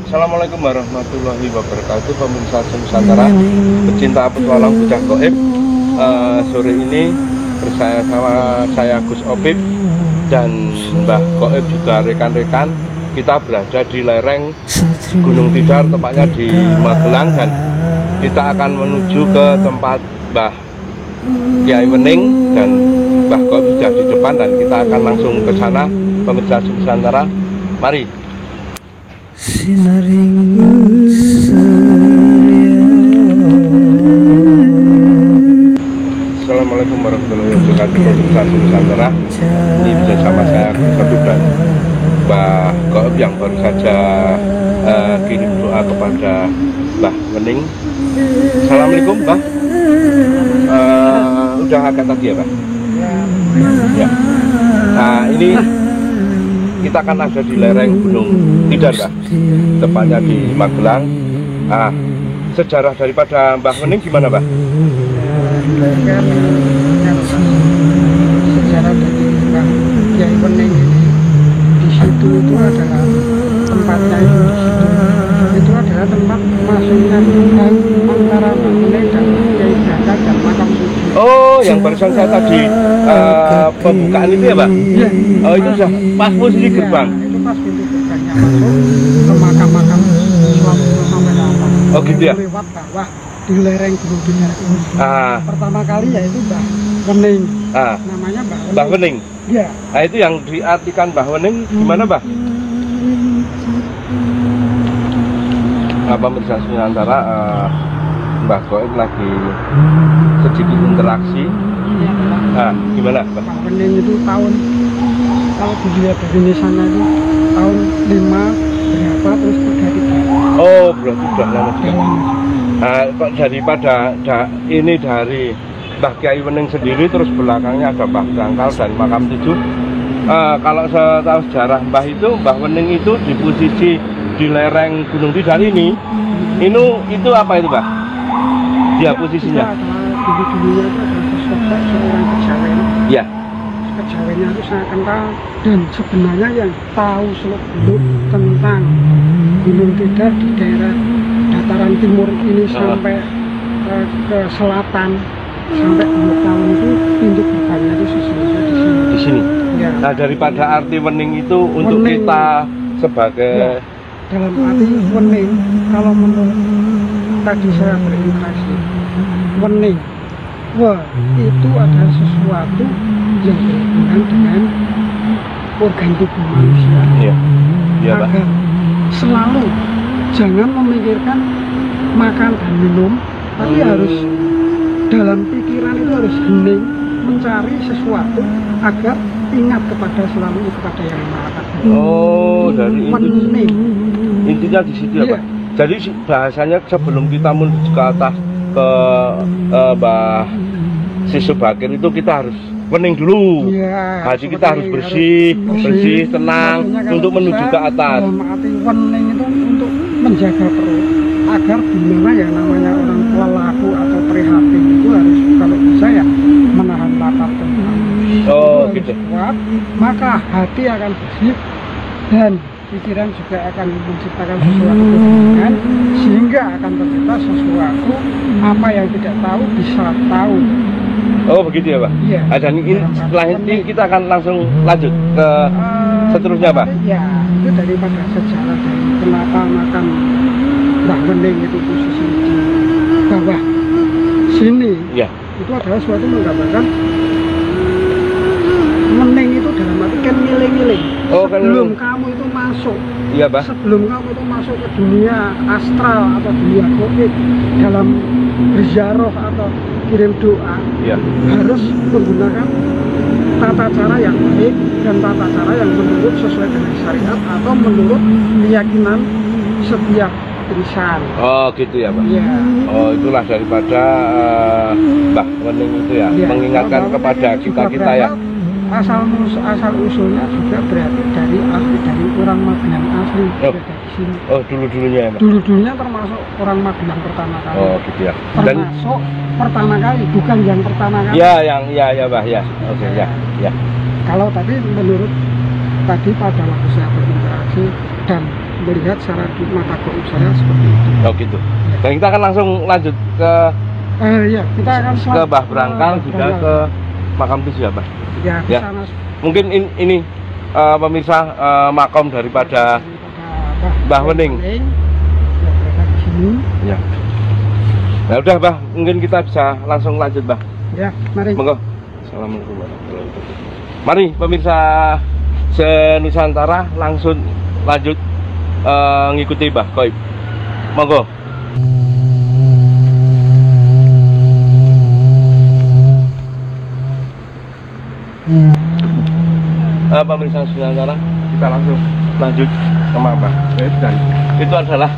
Assalamualaikum warahmatullahi wabarakatuh, pemirsa Nusantara, pecinta petualang bocah gaib. Sore ini bersama saya Gus Opip dan Mbah Gaib juga rekan-rekan. Kita berada di lereng Gunung Tidar, tepatnya di Magelang, dan kita akan menuju ke tempat Mbah Kyai Wening dan Mbah Gaib sudah di depan, dan kita akan langsung ke sana. Pemirsa Nusantara, mari. Assalamualaikum warahmatullahi wabarakatuh, pemirsa Nusantara. Ini bersama saya Gus dan Mbah Gaib yang baru saja kirim doa kepada Mbah Wening. Assalamualaikum, Mbah. Udah agak tadi ya, Mbah? Ya. Nah, ini kita akan ada di lereng Gunung Tidar, Mbah, tepatnya di Magelang. Nah, sejarah daripada Mbah Wening gimana, Mbah? Sejarah dari Mbah Kyai Wening di situ itu adalah tempatnya itu adalah tempat masuknya tuhan antara Mbah Wening dan Kyai Braga dan makam suci. Oh, yang barusan saya tadi pembukaan itu ya, Mbak? Iya. Oh, itu sudah pas posisi gerbang. Itu pas pintu gerbangnya masuk ke makam-makam suatu sampai ke atas. Oh, gitu ya? Lewat bawah di lereng Gunung Tidar ini. Pertama kali yaitu Mbah Wening. Namanya Mbah Wening. Iya. Nah, itu yang diartikan Mbah Wening gimana, Mbah? Pemirsa Nusantara, Mbah Gaib lagi sedikit interaksi. Gimana, Mbah? Mbah Wening itu tahun, kalau dilihat dari nisannya itu tahun 5 berapa terus 33. Oh, berarti sudah lama juga. Kok daripada ini dari Mbah Kyai Wening sendiri, terus belakangnya ada Mbah Dangkal dan makam 7. Kalau saya tahu sejarah Mbah itu, Mbah Wening itu di posisi di lereng Gunung Tidar ini, itu apa itu, Mbah? Dia posisinya? Dulu-dulunya itu adalah sosok seorang kejawen. Ya. Kejawennya itu sangat kental, dan sebenarnya yang tahu seluk-beluk tentang Gunung Tidar di daerah dataran timur ini sampai ke selatan sampai 2 tahun itu pintu gerbangnya itu sesungguhnya di sini. Di sini. Ya. Nah, daripada arti wening itu untuk Wening, kita sebagai dalam arti wening, kalau menurut tadi saya berinteraksi, wening, itu adalah sesuatu yang berhubungan dengan organ tubuh manusia. Iya. Iya, Pak. Agar selalu jangan memikirkan makan dan minum, tapi harus dalam pikiran itu harus hening mencari sesuatu agar ingat selalu kepada yang Maha Kuasa. Oh, dari Wening. intinya di situ ya, Iya. Pak. Jadi bahasanya sebelum kita menuju ke atas ke Mbah Sisu Bakir itu kita harus wening dulu. Ya, Jadi kita harus bersih, tenang Maksudnya untuk menuju ke atas. Dalam arti wening itu untuk menjaga perut agar gimana ya namanya orang tua laku atau prihatin itu harus kalau bisa ya menahan lapar dan haus. Oh, Itu gitu. harus kuat, maka hati akan bersih dan pikiran juga akan menciptakan sesuatu kebaikan sehingga akan tercipta sesuatu apa yang tidak tahu bisa tahu. Oh, begitu ya, Pak? Iya. Dan ini setelah ini kita akan langsung lanjut ke seterusnya, Pak? Ya, itu daripada sejarah dari kenapa makam Mbah Wening itu posisi di bawah sini. Iya. Itu adalah suatu menggambarkan Wening itu dalam arti kan ngiling-ngiling. Oh, kan Sebelum kamu itu masuk, Iya, Pak. sebelum kamu itu masuk ke dunia astral atau dunia goib dalam berziarah atau kirim doa, Iya. harus menggunakan tata cara yang baik dan tata cara yang menurut sesuai dengan syariat atau menurut keyakinan setiap insan. Oh, gitu ya, Pak? Iya. Oh, itulah daripada Mbah Wening itu ya, Iya. mengingatkan Kalau kepada Wening juga kita-kita ya. asal usulnya juga berarti dari orang Magelang asli, Oh. dari sini. Oh, dulu-dulunya ya, Pak? Dulunya termasuk orang Magelang pertama kali. Oh, gitu ya. Dan Termasuk pertama kali, bukan yang pertama kali. ya, ya, Pak, ya. Oke, ya, ya. Kalau tadi menurut tadi pada waktu saya berinteraksi dan melihat secara di mata goib saya seperti itu. Oh, gitu. Dan kita akan langsung lanjut ke Iya, kita akan ke Mbah Brangkal juga ke makam tujuh ya, Pak? Ya, ke Ya. sana. Mungkin ini pemirsa makom daripada Mbah Wening. Ya, berada di sini. Ya. Nah, udah, Mbah, mungkin kita bisa langsung lanjut, Mbah. Ya, mari. Monggo. Assalamualaikum warahmatullahi wabarakatuh. Mari pemirsa se-Nusantara langsung lanjut ngikuti Mbah Qoib. Monggo. Pemirsa Nusantara, kita langsung lanjut ke Mbah Qoib, dan itu adalah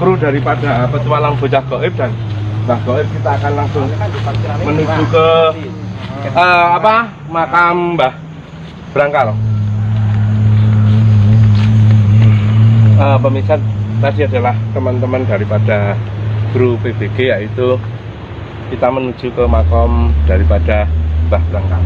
kru daripada petualang bocah Qoib, dan Mbah Qoib kita akan langsung menuju ke makam Mbah Brangkal. Pemirsa, tadi adalah teman-teman daripada kru PBG, yaitu kita menuju ke makam daripada Mbah Brangkal.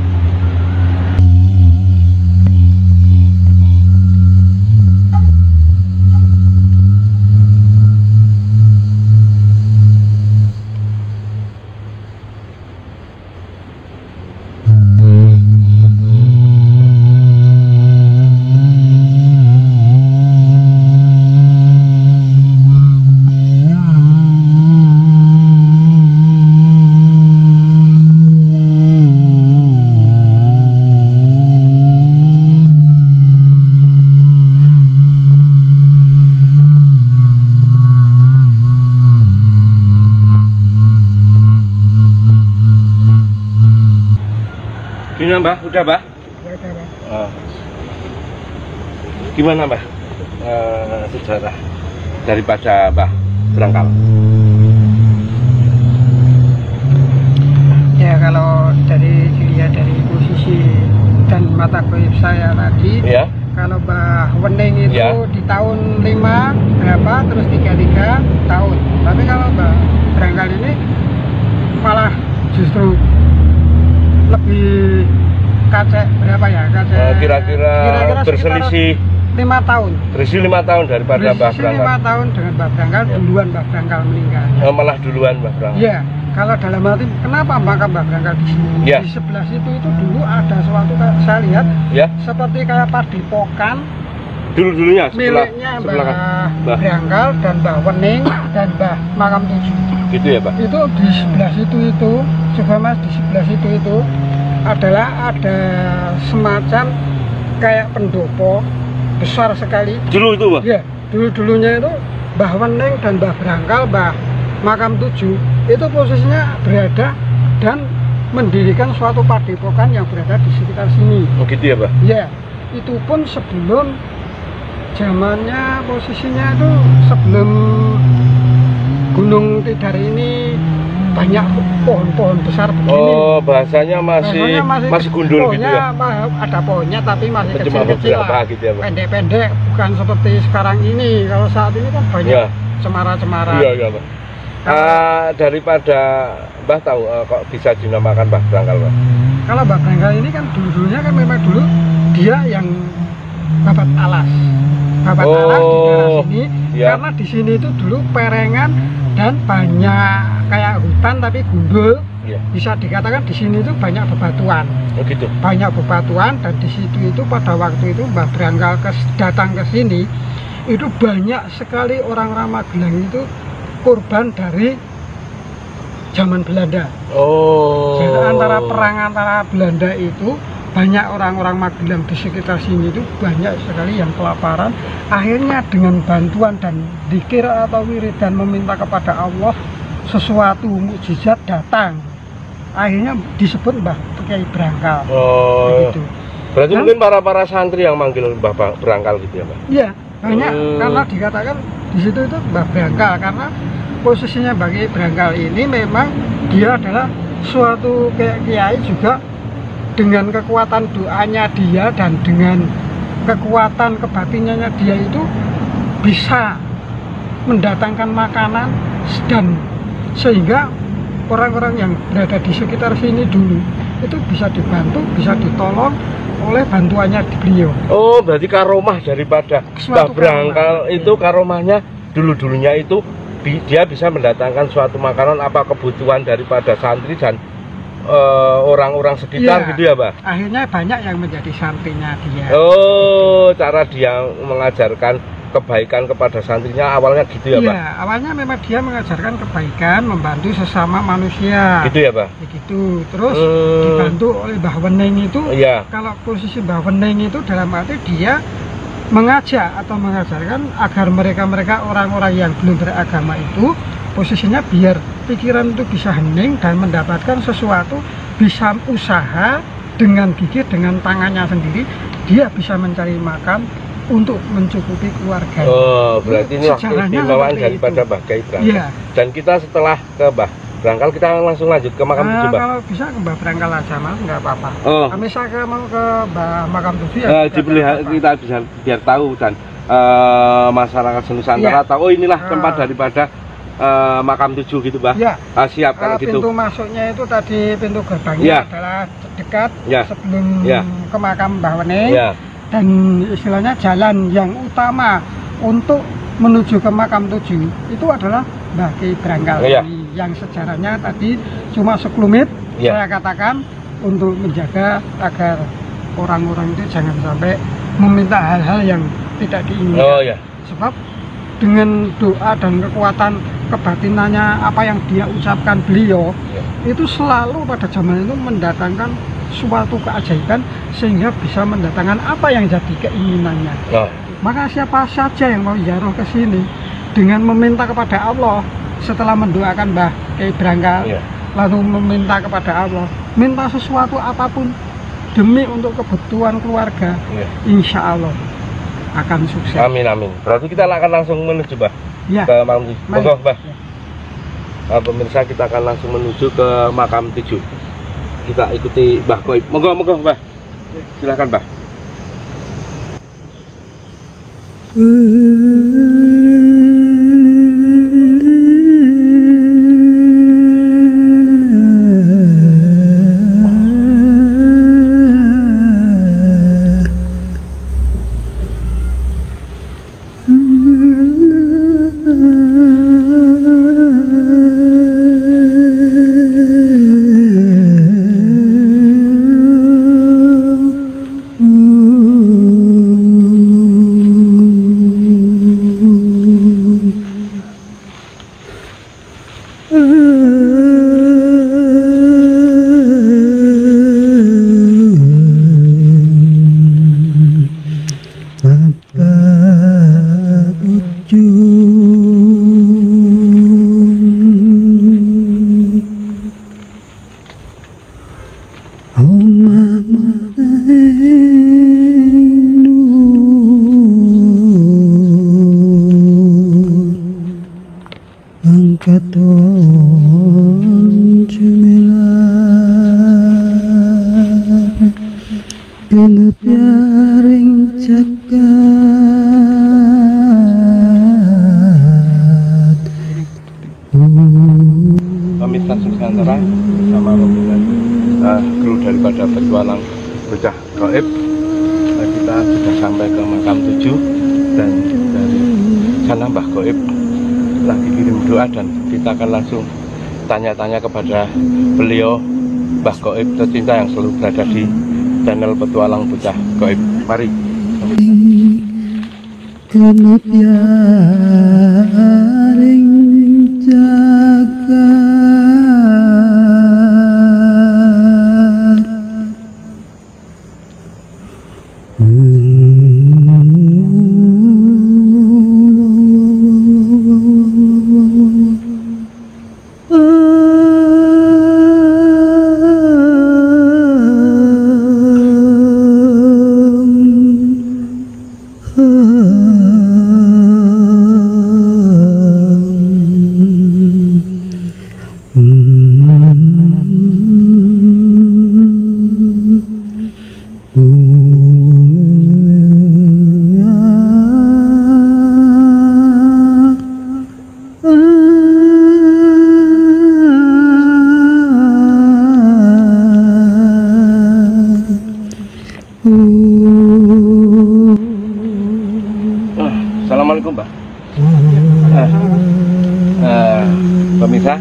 Gimana, Mbah? Udah, Mbah? Gimana, Mbah? Sejarah daripada Mbah Brangkal. Ya, kalau dilihat dari posisi dan mata goib saya tadi, Ya. kalau Mbah Wening itu Ya. di tahun 5 berapa, terus 33 tahun. Tapi kalau Mbah Brangkal ini malah justru lebih kacek berapa ya? Kira-kira berselisih 5 tahun. berselisih 5 tahun daripada Mbah Berselisih Brangkal. 5 tahun dengan Mbah Brangkal, Ya. duluan Mbah Brangkal meninggal. Malah duluan Mbah Brangkal. Iya, kalau dalam arti kenapa makam Mbah Brangkal di sini? Ya. Di sebelah situ itu dulu ada suatu saya lihat Ya. seperti kayak padepokan Dulu-dulunya miliknya sebelah Mbah Brangkal dan Mbah Wening dan Mbah Makam 7. gitu ya, Pak? Itu di sebelah situ itu, coba Mas, di sebelah situ itu adalah ada semacam kayak pendopo besar sekali. Dulu itu, Pak? Ya, dulunya itu Mbah Wening dan Mbah Brangkal, Mbah Makam 7 itu posisinya berada dan mendirikan suatu padepokan yang berada di sekitar sini. Oh, gitu ya, Pak? Ya, itu pun sebelum zamannya, posisinya itu sebelum Gunung Tidar ini banyak pohon-pohon besar begini. Oh, bahasanya masih gundul gitu ya? Ada pohonnya tapi masih Cuma kecil-kecil beberapa lah, gitu ya, Pak? pendek-pendek, bukan seperti sekarang ini. Kalau saat ini kan banyak Ya. cemara-cemara. Iya, iya, Pak. Daripada Mbah tahu kok bisa dinamakan Mbah Brangkal, Pak? Kalau Mbah Brangkal ini kan dulunya kan memang dulu dia yang babat alas. Babat alas di daerah sini, iya. karena di sini itu dulu perengan dan banyak kayak hutan tapi gundul. Iya. Bisa dikatakan di sini itu banyak bebatuan. Oh gitu. Banyak bebatuan, dan di situ itu pada waktu itu Mbah Brangkal datang ke sini, itu banyak sekali orang-orang Magelang itu korban dari zaman Belanda. Oh. Jadi antara Belanda itu banyak orang-orang Magelang di sekitar sini itu banyak sekali yang kelaparan. Akhirnya dengan bantuan dan zikir atau wiridan meminta kepada Allah, sesuatu mukjizat datang. Akhirnya disebut Mbah Kyai Brangkal. Oh. Begitu. Berarti mungkin para santri yang manggil Mbah Brangkal gitu ya, Mbak? Iya, banyak karena dikatakan di situ itu Mbah Brangkal, karena posisinya Mbah Kyai Brangkal ini memang dia adalah suatu kiai juga, dengan kekuatan doanya dia dan dengan kekuatan kebatinannya dia itu bisa mendatangkan makanan, dan sehingga orang-orang yang berada di sekitar sini dulu itu bisa dibantu, bisa ditolong oleh bantuannya beliau. Oh, berarti karomah daripada Mbah Brangkal itu karomahnya dulunya itu dia bisa mendatangkan suatu makanan apa kebutuhan daripada santri dan orang-orang sekitar, gitu ya, Pak? Akhirnya banyak yang menjadi santrinya dia. Oh, cara dia mengajarkan kebaikan kepada santrinya awalnya gitu ya, Pak? Iya, awalnya memang dia mengajarkan kebaikan, membantu sesama manusia. Gitu ya, Pak? Begitu. Terus dibantu oleh Mbah Wening itu. Iya. Kalau posisi Mbah Wening itu dalam arti dia mengajak atau mengajarkan agar mereka orang-orang yang belum beragama itu posisinya biar pikiran itu bisa hening dan mendapatkan sesuatu, bisa usaha dengan gigih, dengan tangannya sendiri dia bisa mencari makan untuk mencukupi keluarga. Oh, berarti ini waktu istimewaan daripada Mbah Kyai Brangkal. Iya. Dan kita setelah ke Mbah Brangkal kita langsung lanjut ke makam 7, Mbah. Kalau bisa ke Mbah Brangkal aja, Mas, nggak apa-apa. Oh. Kami mau ke makam 7 ya. Kita bisa biar tahu dan masyarakat Nusantara tahu, oh inilah tempat daripada makam 7 gitu, Mbah. Ya. Siap kalau gitu. Pintu masuknya itu tadi pintu gerbangnya adalah dekat sebelum ke makam Mbah Wening. Dan istilahnya jalan yang utama untuk menuju ke makam 7 itu adalah Mbah Kyai Brangkal yang sejarahnya tadi cuma sekelumit saya katakan untuk menjaga agar orang-orang itu jangan sampai meminta hal-hal yang tidak diinginkan. Sebab dengan doa dan kekuatan kebatinannya apa yang dia ucapkan beliau itu selalu pada zaman itu mendatangkan suatu keajaiban sehingga bisa mendatangkan apa yang jadi keinginannya. Maka siapa saja yang mau ziarah ke sini dengan meminta kepada Allah setelah mendoakan Mbah Kyai Brangkal, lalu meminta kepada Allah, minta sesuatu apapun demi untuk kebutuhan keluarga, insya Allah akan sukses. Amin amin. Berarti kita akan langsung menuju, Mbah, ke makam 7. Monggo, Mbah. Pemirsa, kita akan langsung menuju ke makam 7. Kita ikuti Mbah Koib. Monggo, Mbah. Silakan, Mbah. Universitas Nusantara bersama rombongan kru daripada petualang bocah gaib. Kita sudah sampai ke makam 7 dan dari sana Mbah Gaib lagi kirim doa dan kita akan langsung tanya-tanya kepada beliau, Mbah Gaib tercinta yang selalu berada di channel petualang bocah gaib. Mari. Assalamualaikum Mbak. Pemirsa,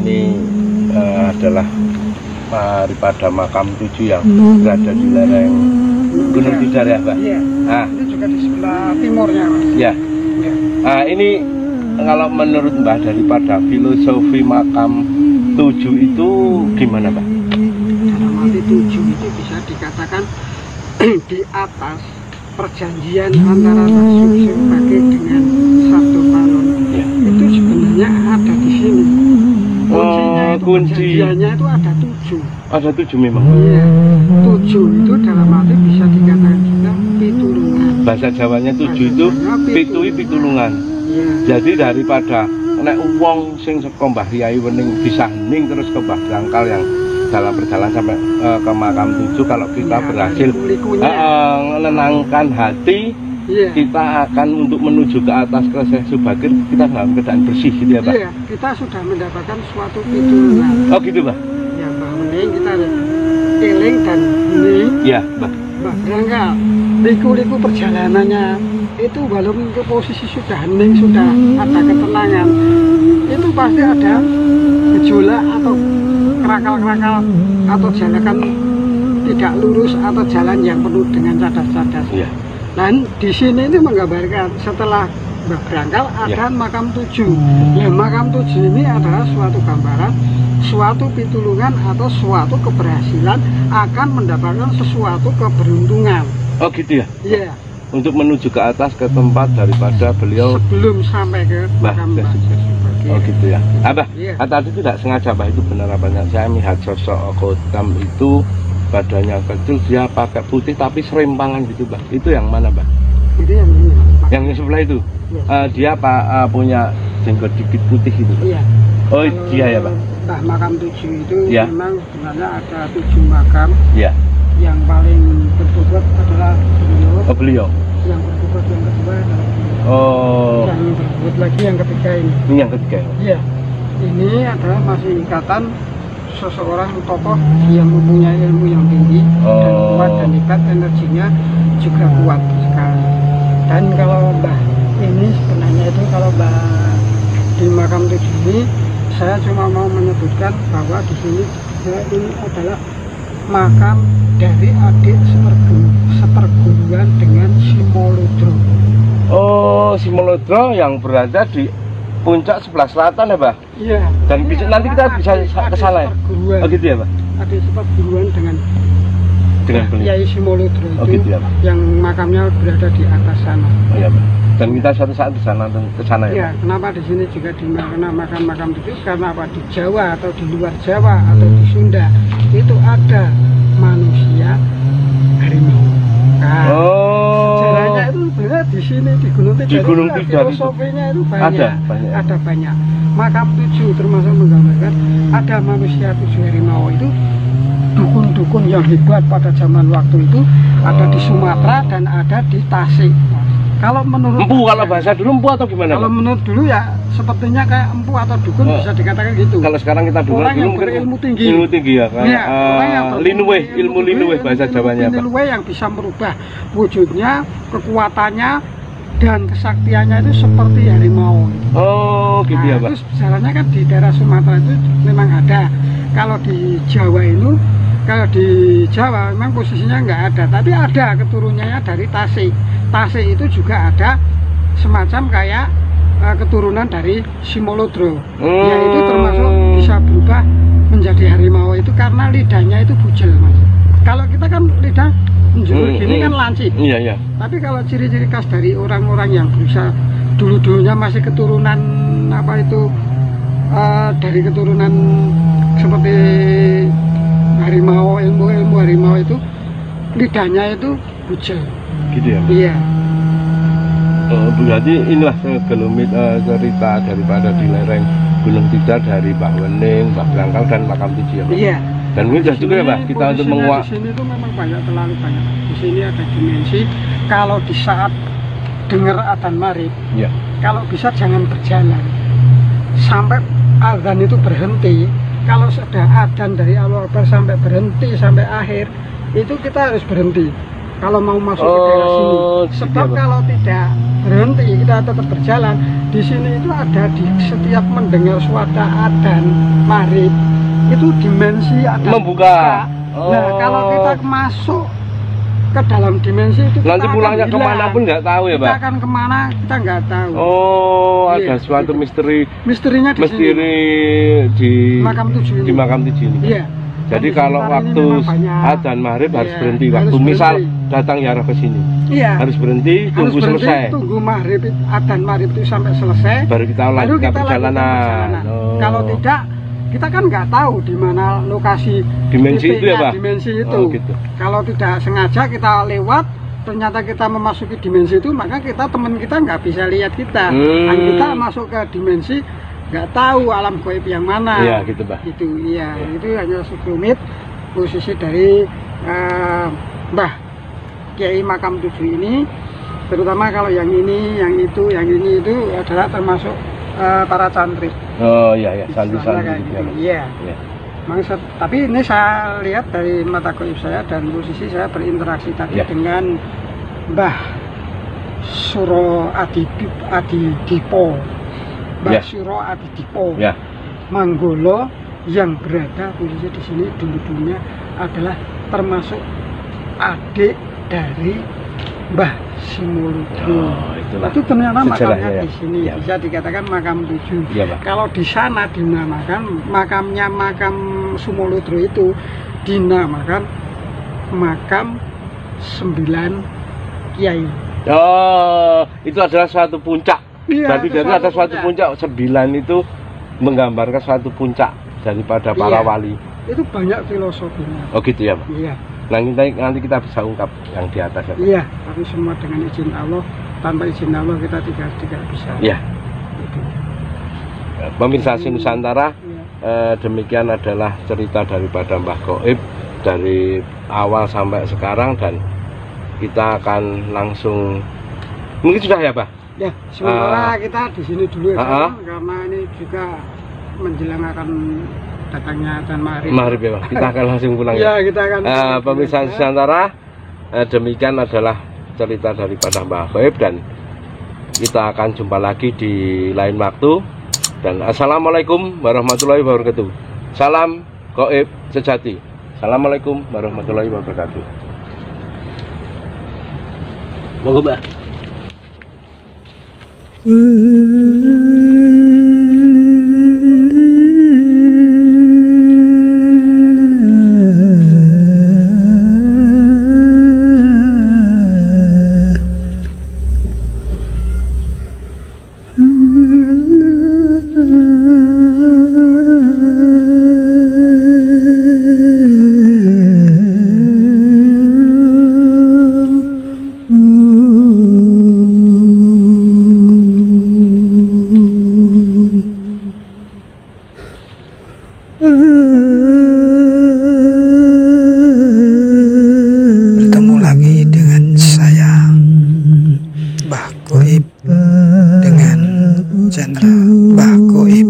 ini adalah daripada makam 7 yang berada di lereng Gunung Tidar ya Mbak? Iya, ini juga di sebelah timurnya Mas. Ya. Ini kalau menurut Mbak daripada filosofi makam 7 itu gimana Mbak? Dalam arti 7 itu bisa dikatakan di atas perjanjian antara Tasuk Bagi dengan Sabtu Palon. Ya. Itu sebenarnya ada di sini. Kuncinya itu ada 7. Ada 7 memang. Iya, 7 itu dalam arti bisa dikatakan juga pitulungan. Bahasa Jawanya 7 itu pitulungan. Iya. Jadi daripada nek wong sing saka Mbah Yai Wening bisa hening terus ke Mbah Brangkal yang dalam perjalanan sampai ke makam 7, kalau kita berhasil menenangkan hati, kita akan untuk menuju ke atas ke Syekh Subagir, kita dalam keadaan bersih gitu ya Pak? Iya, kita sudah mendapatkan suatu pitulungan. Oh gitu Mbak? Ya Mbah Wening kita eling dan hening. Iya Mbak. Mbah Brangkal, liku-liku perjalanannya itu walaupun ke posisi sudah hening, sudah ada ketenangan, itu pasti ada gejolak atau kerakal-kerakal atau jalan tidak lurus atau jalan yang penuh dengan cadas-cadas. Iya. Dan di sini ini menggambarkan setelah Mbah Brangkal ada makam 7. Ya, makam 7 ini adalah suatu gambaran, suatu pitulungan atau suatu keberhasilan akan mendapatkan sesuatu keberuntungan. Oh gitu ya? Iya. Untuk menuju ke atas ke tempat daripada beliau sebelum sampai ke makam Mbah Subagir. Oh gitu ya. Abah, Iya. tadi tidak sengaja Mbah, itu benar apanya. Saya melihat sosok Khotam itu badannya kecil, dia pakai putih tapi serempangan gitu Mbah. Itu yang mana Mbah? Itu yang ini. Yang sebelah itu? Iya. Dia punya jenggot dikit putih gitu. Iya. Oh dia ya Pak? Mbah makam 7 itu ya. Memang sebenarnya ada 7 makam. Iya. Yang paling berbobot adalah beliau. Oh beliau. Yang berbobot yang kedua adalah beliau. Oh. Yang berbobot lagi yang ketiga ini. Ini yang ketiga. Iya. Ini adalah masih ikatan seseorang tokoh yang mempunyai ilmu yang tinggi dan kuat dan hebat, energinya juga kuat sekali. Dan kalau Mbah ini sebenarnya itu kalau Mbah di makam 7 ini saya cuma mau menyebutkan bahwa di sini ini adalah makam dari adik seperguruan dengan Simolodro. Oh, Simolodro yang berada di puncak sebelah selatan ya Pak? Iya. Dan nanti kita bisa ke sana ya? Oh gitu ya Pak? Adik seperguruan dengan beliau. Yai Simolodro itu. Oh gitu ya Pak? Yang makamnya berada di atas sana. Oh iya Pak. Dan kita suatu saat ke sana ya? Iya, kenapa di sini juga dimakna makam-makam itu? Karena apa? Di Jawa atau di luar Jawa atau di Sunda itu ada manusia harimau. Nah, caranya itu benar di sini di Gunung Tidar. Di Gunung Tidar filosofinya itu banyak. Ada banyak. Makam 7 termasuk menggambarkan ada manusia 7 harimau itu dukun-dukun yang hebat pada zaman waktu itu ada di Sumatera dan ada di Tasik. Kalau menurut empu, kalau bahasa dulu empu atau gimana? Kalau Pak? menurut dulu ya sepertinya kayak empu atau dukun bisa dikatakan gitu. Kalau sekarang kita dulu Orang yang mungkin berilmu tinggi. ilmu tinggi ya, kayak Iya, orang yang linuwe, ilmu linuwe bahasa Jawanya, Pak. Linuwe yang bisa merubah wujudnya, kekuatannya dan kesaktiannya itu seperti harimau. Oh, gitu ya, Pak. Terus sejarahnya kan di daerah Sumatera itu memang ada. Kalau di Jawa itu, kalau di Jawa memang posisinya nggak ada, tapi ada keturunannya dari Tasik. Tasik itu juga ada semacam kayak keturunan dari Simolodro. Ya itu termasuk bisa berubah menjadi harimau itu karena lidahnya itu bujel, Mas. Kalau kita kan lidah menjulur gini kan lancip. Iya, iya. Tapi kalau ciri-ciri khas dari orang-orang yang berusaha dulu-dulunya masih keturunan apa itu dari keturunan seperti harimau, ilmu harimau itu lidahnya itu bujel. Gitu ya, Pak? Iya. Berarti inilah segelumit cerita daripada di lereng Gunung Tidar dari Mbah Wening, Mbah Brangkal dan makam Tujuh ya, Pak? Iya. Dan mungkin sudah cukup ya, Pak, kita untuk menguak. Di sini itu memang terlalu banyak. Di sini ada dimensi. Kalau di saat dengar adzan maghrib, Iya. kalau bisa jangan berjalan sampai adzan itu berhenti. Kalau sudah adzan dari awal sampai berhenti sampai akhir, itu kita harus berhenti. Kalau mau masuk ke daerah sini, sebab kalau tidak berhenti kita tetap berjalan. Di sini itu ada di setiap mendengar suara adzan maghrib itu dimensi ada membuka. Nah kalau kita masuk ke dalam dimensi itu nanti pulangnya kemana pun nggak tahu ya, Pak? Kita akan kemana kita nggak tahu. Oh, Iya, ada suatu gitu. misterinya di sini. di Makam Tujuh ini. di makam Tujuh ini. Iya. Jadi Dan kalau di sekitar waktu ini memang banyak. adzan maghrib harus Iya, berhenti. harus Waktu misal berhenti. datang ya ke sini, Iya. harus berhenti, tunggu selesai. Tunggu maghrib, adzan maghrib itu sampai selesai. Baru kita Baru lanjutkan kita perjalanan. lanjutkan. Kalau tidak, kita kan nggak tahu di mana lokasi Dimensi itu ya, titiknya, Pak? dimensi itu. Oh, gitu. Kalau tidak sengaja kita lewat, ternyata kita memasuki dimensi itu, maka teman kita nggak bisa lihat kita. Dan kita masuk ke dimensi nggak tahu alam gaib yang mana. Iya, gitu, Pak. Itu iya, itu hanya sekelumit posisi dari Mbah Kiai Makam Tujuh ini, terutama kalau yang ini itu adalah termasuk para santri. Oh iya ya, santri-santri Kayak gitu. gitu. Iya. Ya. Tapi ini saya lihat dari mata gaib saya dan posisi saya berinteraksi tadi Ya. dengan Mbah Suro Adidipo, Mbah Ya. Suro Adidipo, Ya. Manggolo yang berada posisi di sini dulu-dulunya adalah termasuk adik dari Mbah Simolodro. Oh, itulah. Itu ternyata makamnya sejarahnya, ya. di sini Ya. bisa dikatakan makam Tujuh. Iya, Pak. Kalau di sana dinamakan makamnya makam Simolodro itu dinamakan makam 9 Kiai. Oh, itu adalah suatu puncak. Iya, Berarti itu dari ada suatu puncak 9 itu menggambarkan suatu puncak daripada para Iya. wali. Itu banyak filosofinya. Oh gitu ya, Pak. Iya. Nah, nanti kita bisa ungkap yang di atas ya, Pak. Iya, tapi semua dengan izin Allah. Tanpa izin Allah kita tidak bisa. Iya. Gitu. Pemirsa Nusantara, Iya. demikian adalah cerita daripada Mbah Goib dari awal sampai sekarang, dan kita akan langsung mungkin sudah ya, Pak? Ya, sementara kita di sini dulu ya, karena ini juga menjelang akan datangnya adzan maghrib. Maghrib ya, Pak. Kita akan langsung pulang Ya, ya. kita akan. Pemirsa Nusantara, demikian adalah cerita daripada Mbah Goib, dan kita akan jumpa lagi di lain waktu. Dan assalamualaikum warahmatullahi wabarakatuh. Salam Goib sejati. Assalamualaikum warahmatullahi wabarakatuh. Monggo, Mbak. Bertemu lagi dengan saya, Mbah Mbah Goib.